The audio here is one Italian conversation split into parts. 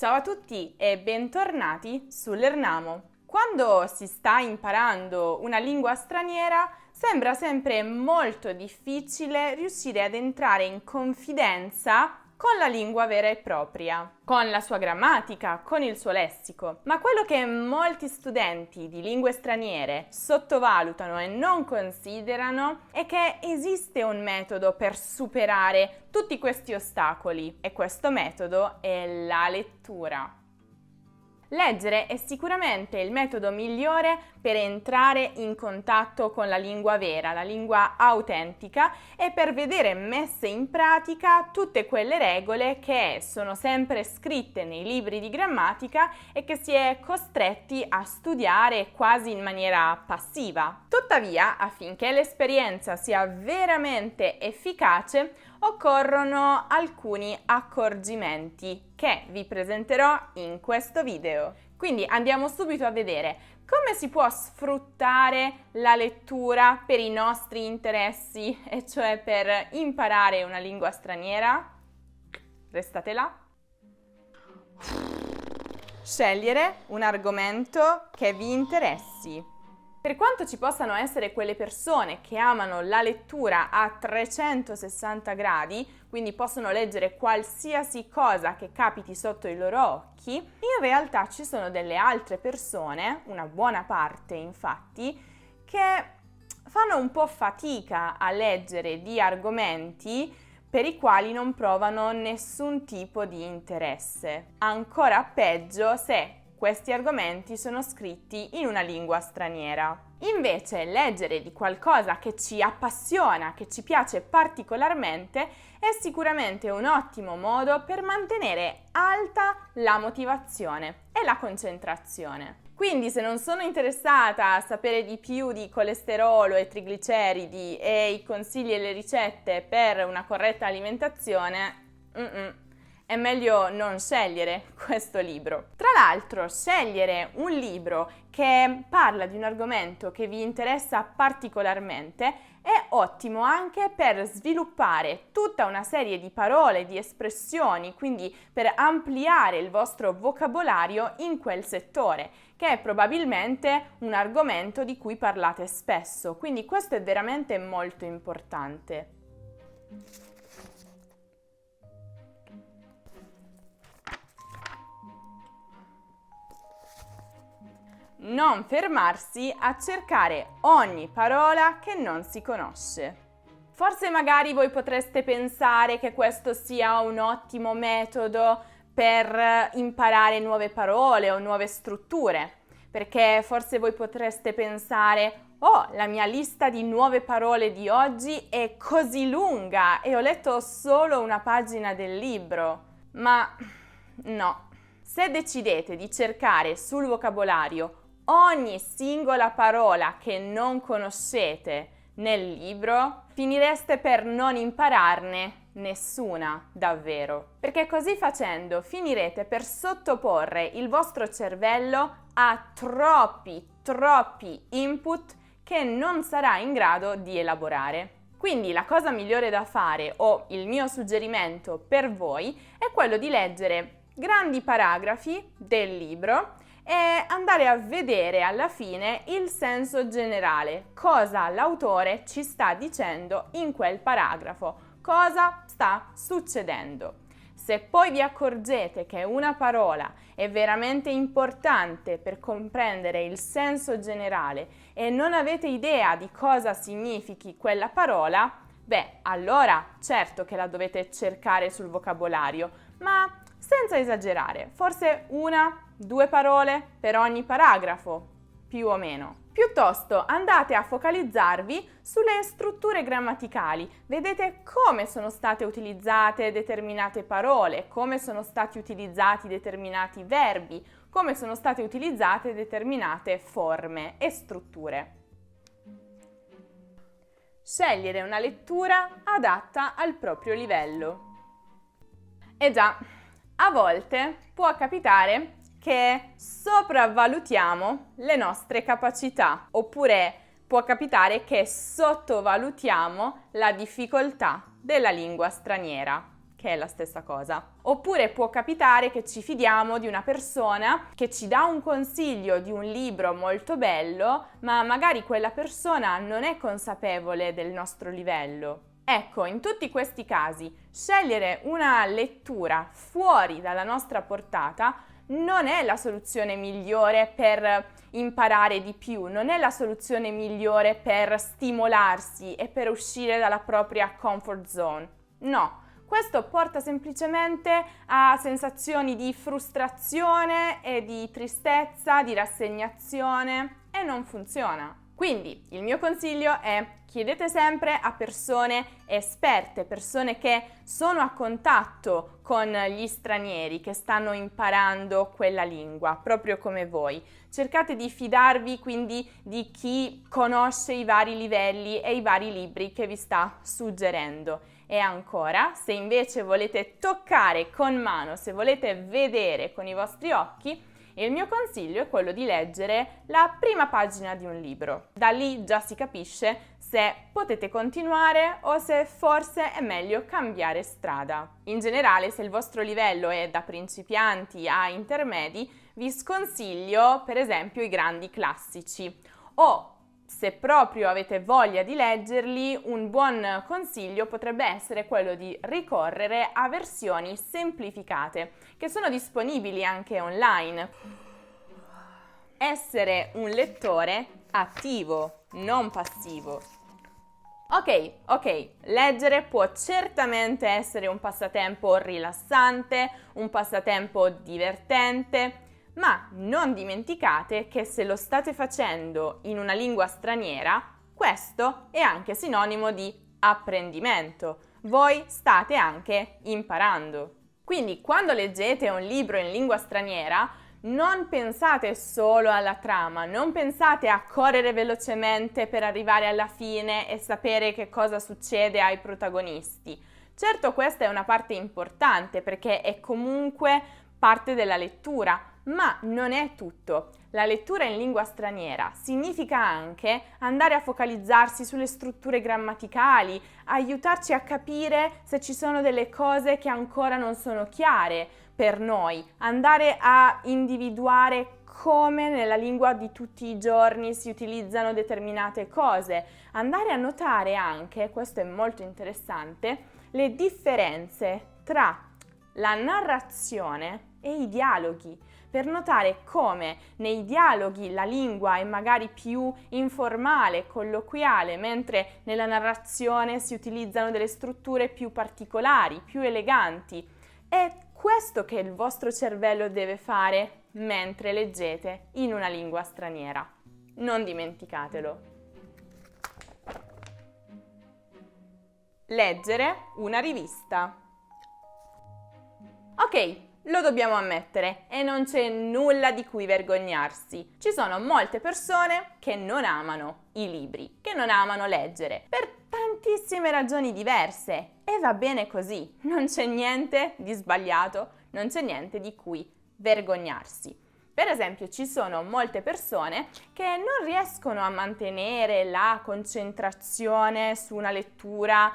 Ciao a tutti e bentornati su Lernamo. Quando si sta imparando una lingua straniera, sembra sempre molto difficile riuscire ad entrare in confidenza con la lingua vera e propria, con la sua grammatica, con il suo lessico. Ma quello che molti studenti di lingue straniere sottovalutano e non considerano è che esiste un metodo per superare tutti questi ostacoli e questo metodo è la lettura. Leggere è sicuramente il metodo migliore per entrare in contatto con la lingua vera, la lingua autentica e per vedere messe in pratica tutte quelle regole che sono sempre scritte nei libri di grammatica e che si è costretti a studiare quasi in maniera passiva. Tuttavia, affinché l'esperienza sia veramente efficace, occorrono alcuni accorgimenti che vi presenterò in questo video. Quindi andiamo subito a vedere come si può sfruttare la lettura per i nostri interessi, e cioè per imparare una lingua straniera. Restate là. Scegliere un argomento che vi interessi. Per quanto ci possano essere quelle persone che amano la lettura a 360 gradi, quindi possono leggere qualsiasi cosa che capiti sotto i loro occhi, in realtà ci sono delle altre persone, una buona parte infatti, che fanno un po' fatica a leggere di argomenti per i quali non provano nessun tipo di interesse. Ancora peggio se questi argomenti sono scritti in una lingua straniera. Invece, leggere di qualcosa che ci appassiona, che ci piace particolarmente, è sicuramente un ottimo modo per mantenere alta la motivazione e la concentrazione. Quindi, se non sono interessata a sapere di più di colesterolo e trigliceridi e i consigli e le ricette per una corretta alimentazione, è meglio non scegliere questo libro. Tra l'altro, scegliere un libro che parla di un argomento che vi interessa particolarmente è ottimo anche per sviluppare tutta una serie di parole, di espressioni, quindi per ampliare il vostro vocabolario in quel settore, che è probabilmente un argomento di cui parlate spesso. Quindi questo è veramente molto importante. Non fermarsi a cercare ogni parola che non si conosce. Forse magari voi potreste pensare che questo sia un ottimo metodo per imparare nuove parole o nuove strutture, perché forse voi potreste pensare: oh, la mia lista di nuove parole di oggi è così lunga e ho letto solo una pagina del libro. Ma no, se decidete di cercare sul vocabolario ogni singola parola che non conoscete nel libro, finireste per non impararne nessuna davvero. Perché così facendo finirete per sottoporre il vostro cervello a troppi input che non sarà in grado di elaborare. Quindi la cosa migliore da fare, o il mio suggerimento per voi, è quello di leggere grandi paragrafi del libro e andare a vedere alla fine il senso generale, cosa l'autore ci sta dicendo in quel paragrafo, cosa sta succedendo. Se poi vi accorgete che una parola è veramente importante per comprendere il senso generale e non avete idea di cosa significhi quella parola, allora certo che la dovete cercare sul vocabolario, ma senza esagerare, forse 1-2 parole per ogni paragrafo, più o meno. Piuttosto andate a focalizzarvi sulle strutture grammaticali, vedete come sono state utilizzate determinate parole, come sono stati utilizzati determinati verbi, come sono state utilizzate determinate forme e strutture. Scegliere una lettura adatta al proprio livello. E già, a volte può capitare che sopravvalutiamo le nostre capacità, oppure può capitare che sottovalutiamo la difficoltà della lingua straniera. che è la stessa cosa. Oppure può capitare che ci fidiamo di una persona che ci dà un consiglio di un libro molto bello, ma magari quella persona non è consapevole del nostro livello. Ecco, in tutti questi casi, scegliere una lettura fuori dalla nostra portata non è la soluzione migliore per imparare di più, non è la soluzione migliore per stimolarsi e per uscire dalla propria comfort zone. No, questo porta semplicemente a sensazioni di frustrazione e di tristezza, di rassegnazione e non funziona. Quindi il mio consiglio è: chiedete sempre a persone esperte, persone che sono a contatto con gli stranieri, che stanno imparando quella lingua, proprio come voi. Cercate di fidarvi quindi di chi conosce i vari livelli e i vari libri che vi sta suggerendo. E ancora, se invece volete toccare con mano, se volete vedere con i vostri occhi, il mio consiglio è quello di leggere la prima pagina di un libro. Da lì già si capisce se potete continuare o se forse è meglio cambiare strada. In generale, se il vostro livello è da principianti a intermedi, vi sconsiglio per esempio i grandi classici, o se proprio avete voglia di leggerli, un buon consiglio potrebbe essere quello di ricorrere a versioni semplificate, che sono disponibili anche online. Essere un lettore attivo, non passivo. Ok, leggere può certamente essere un passatempo rilassante, un passatempo divertente, ma non dimenticate che se lo state facendo in una lingua straniera, questo è anche sinonimo di apprendimento. Voi state anche imparando. Quindi quando leggete un libro in lingua straniera, non pensate solo alla trama, non pensate a correre velocemente per arrivare alla fine e sapere che cosa succede ai protagonisti. Certo, questa è una parte importante perché è comunque parte della lettura, ma non è tutto. La lettura in lingua straniera significa anche andare a focalizzarsi sulle strutture grammaticali, aiutarci a capire se ci sono delle cose che ancora non sono chiare per noi, andare a individuare come nella lingua di tutti i giorni si utilizzano determinate cose, andare a notare anche, questo è molto interessante, le differenze tra la narrazione e i dialoghi, per notare come nei dialoghi la lingua è magari più informale, colloquiale, mentre nella narrazione si utilizzano delle strutture più particolari, più eleganti. È questo che il vostro cervello deve fare mentre leggete in una lingua straniera. Non dimenticatelo. Leggere una rivista. Ok, lo dobbiamo ammettere e non c'è nulla di cui vergognarsi. Ci sono molte persone che non amano i libri, che non amano leggere, per tantissime ragioni diverse e va bene così, non c'è niente di sbagliato, non c'è niente di cui vergognarsi. Per esempio, ci sono molte persone che non riescono a mantenere la concentrazione su una lettura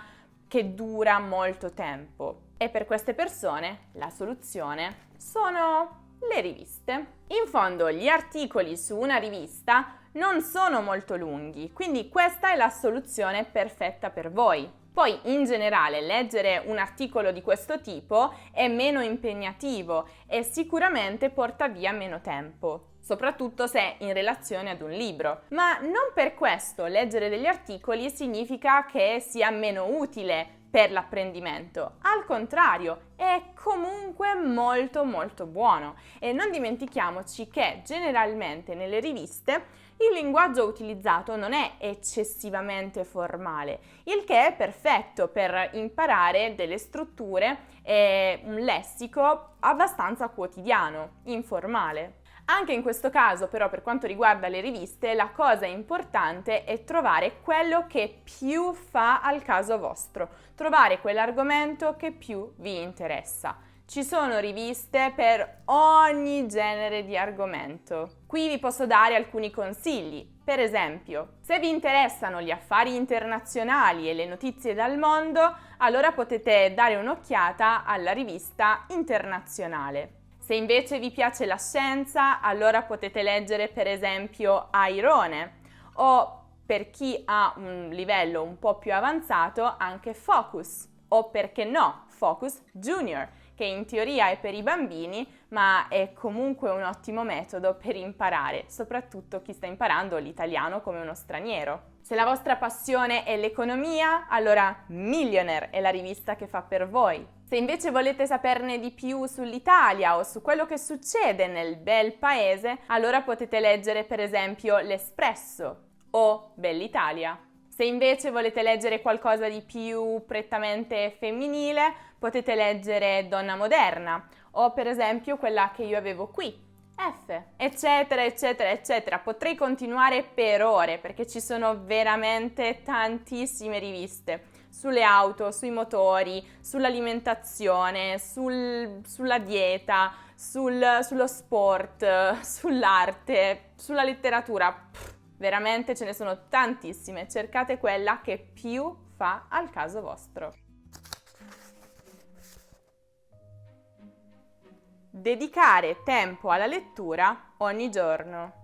che dura molto tempo. E per queste persone la soluzione sono le riviste. In fondo gli articoli su una rivista non sono molto lunghi, quindi questa è la soluzione perfetta per voi. Poi in generale leggere un articolo di questo tipo è meno impegnativo e sicuramente porta via meno tempo, soprattutto se in relazione ad un libro. Ma non per questo leggere degli articoli significa che sia meno utile per l'apprendimento. Al contrario, è comunque molto buono. E non dimentichiamoci che generalmente nelle riviste il linguaggio utilizzato non è eccessivamente formale, il che è perfetto per imparare delle strutture e un lessico abbastanza quotidiano, informale. Anche in questo caso, però, per quanto riguarda le riviste, la cosa importante è trovare quello che più fa al caso vostro, trovare quell'argomento che più vi interessa. Ci sono riviste per ogni genere di argomento. Qui vi posso dare alcuni consigli. Per esempio, se vi interessano gli affari internazionali e le notizie dal mondo, allora potete dare un'occhiata alla rivista Internazionale. Se invece vi piace la scienza, allora potete leggere per esempio Airone o, per chi ha un livello un po' più avanzato, anche Focus o, perché no, Focus Junior, che in teoria è per i bambini, ma è comunque un ottimo metodo per imparare, soprattutto chi sta imparando l'italiano come uno straniero. Se la vostra passione è l'economia, allora Millionaire è la rivista che fa per voi. Se invece volete saperne di più sull'Italia o su quello che succede nel bel paese, allora potete leggere per esempio L'Espresso o Bell'Italia. Se invece volete leggere qualcosa di più prettamente femminile, potete leggere Donna Moderna o per esempio quella che io avevo qui, F, eccetera, eccetera, eccetera. Potrei continuare per ore perché ci sono veramente tantissime riviste sulle auto, sui motori, sull'alimentazione, sulla dieta, sullo sport, sull'arte, sulla letteratura. Veramente ce ne sono tantissime, cercate quella che più fa al caso vostro. Dedicare tempo alla lettura ogni giorno.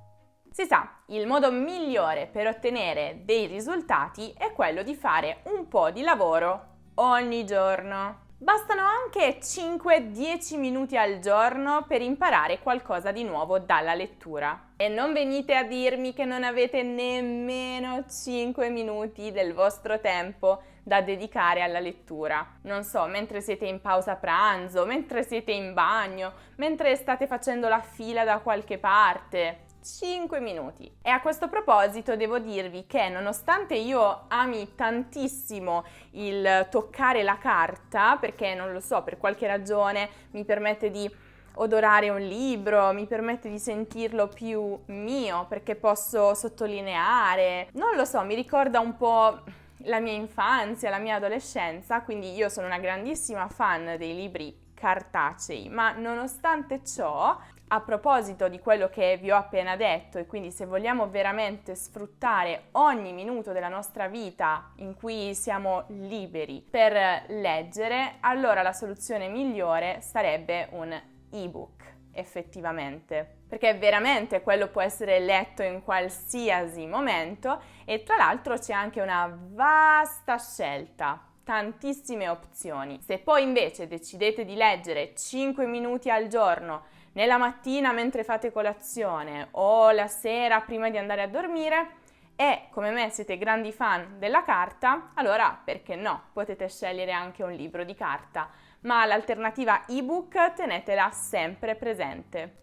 Si sa, il modo migliore per ottenere dei risultati è quello di fare un po' di lavoro ogni giorno. Bastano anche 5-10 minuti al giorno per imparare qualcosa di nuovo dalla lettura. E non venite a dirmi che non avete nemmeno 5 minuti del vostro tempo da dedicare alla lettura. Non so, mentre siete in pausa pranzo, mentre siete in bagno, mentre state facendo la fila da qualche parte. 5 minuti. E a questo proposito devo dirvi che nonostante io ami tantissimo il toccare la carta, perché non lo so, per qualche ragione mi permette di odorare un libro, mi permette di sentirlo più mio, perché posso sottolineare, non lo so, mi ricorda un po' la mia infanzia, la mia adolescenza, quindi io sono una grandissima fan dei libri cartacei, ma nonostante ciò, a proposito di quello che vi ho appena detto, e quindi se vogliamo veramente sfruttare ogni minuto della nostra vita in cui siamo liberi per leggere, allora la soluzione migliore sarebbe un ebook, effettivamente. Perché veramente quello può essere letto in qualsiasi momento e tra l'altro c'è anche una vasta scelta. Tantissime opzioni. Se poi invece decidete di leggere 5 minuti al giorno nella mattina mentre fate colazione o la sera prima di andare a dormire e come me siete grandi fan della carta, allora perché no? Potete scegliere anche un libro di carta, ma l'alternativa ebook tenetela sempre presente.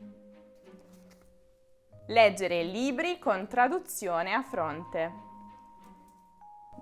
Leggere libri con traduzione a fronte.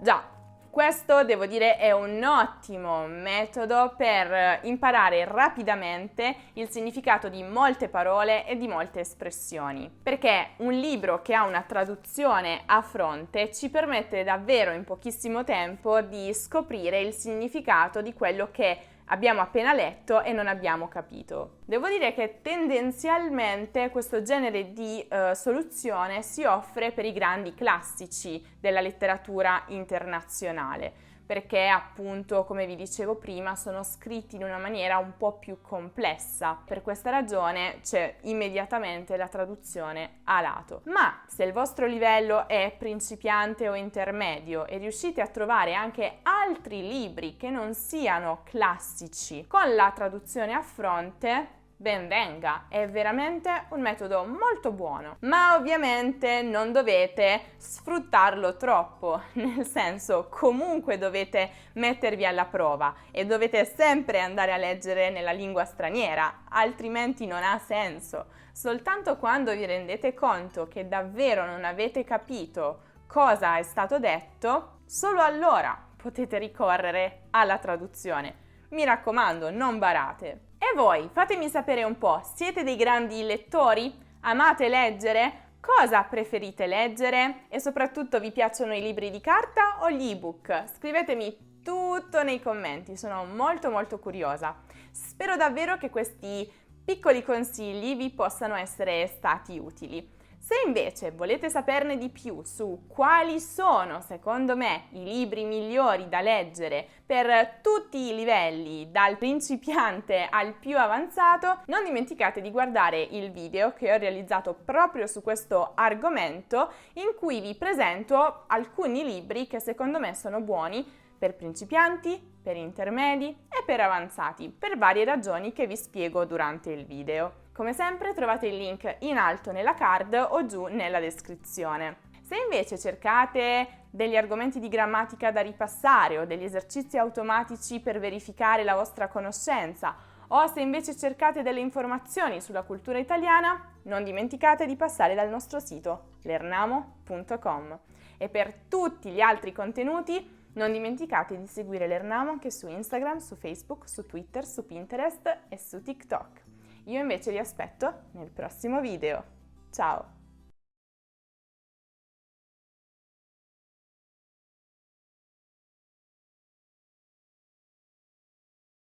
Già, questo devo dire è un ottimo metodo per imparare rapidamente il significato di molte parole e di molte espressioni, perché un libro che ha una traduzione a fronte ci permette davvero in pochissimo tempo di scoprire il significato di quello che abbiamo appena letto e non abbiamo capito. Devo dire che tendenzialmente questo genere di soluzione si offre per i grandi classici della letteratura internazionale, perché appunto, come vi dicevo prima, sono scritti in una maniera un po' più complessa. Per questa ragione c'è immediatamente la traduzione a lato. Ma se il vostro livello è principiante o intermedio e riuscite a trovare anche altri libri che non siano classici con la traduzione a fronte, ben venga, è veramente un metodo molto buono, ma ovviamente non dovete sfruttarlo troppo, nel senso comunque dovete mettervi alla prova e dovete sempre andare a leggere nella lingua straniera, altrimenti non ha senso. Soltanto quando vi rendete conto che davvero non avete capito cosa è stato detto, solo allora potete ricorrere alla traduzione. Mi raccomando, non barate. E voi, fatemi sapere un po', siete dei grandi lettori? Amate leggere? Cosa preferite leggere? E soprattutto vi piacciono i libri di carta o gli ebook? Scrivetemi tutto nei commenti, sono molto curiosa. Spero davvero che questi piccoli consigli vi possano essere stati utili. Se invece volete saperne di più su quali sono, secondo me, i libri migliori da leggere per tutti i livelli, dal principiante al più avanzato, non dimenticate di guardare il video che ho realizzato proprio su questo argomento, in cui vi presento alcuni libri che secondo me sono buoni per principianti, per intermedi e per avanzati, per varie ragioni che vi spiego durante il video. Come sempre trovate il link in alto nella card o giù nella descrizione. Se invece cercate degli argomenti di grammatica da ripassare o degli esercizi automatici per verificare la vostra conoscenza, o se invece cercate delle informazioni sulla cultura italiana, non dimenticate di passare dal nostro sito lernamo.com. E per tutti gli altri contenuti non dimenticate di seguire Lernamo anche su Instagram, su Facebook, su Twitter, su Pinterest e su TikTok. Io invece vi aspetto nel prossimo video. Ciao!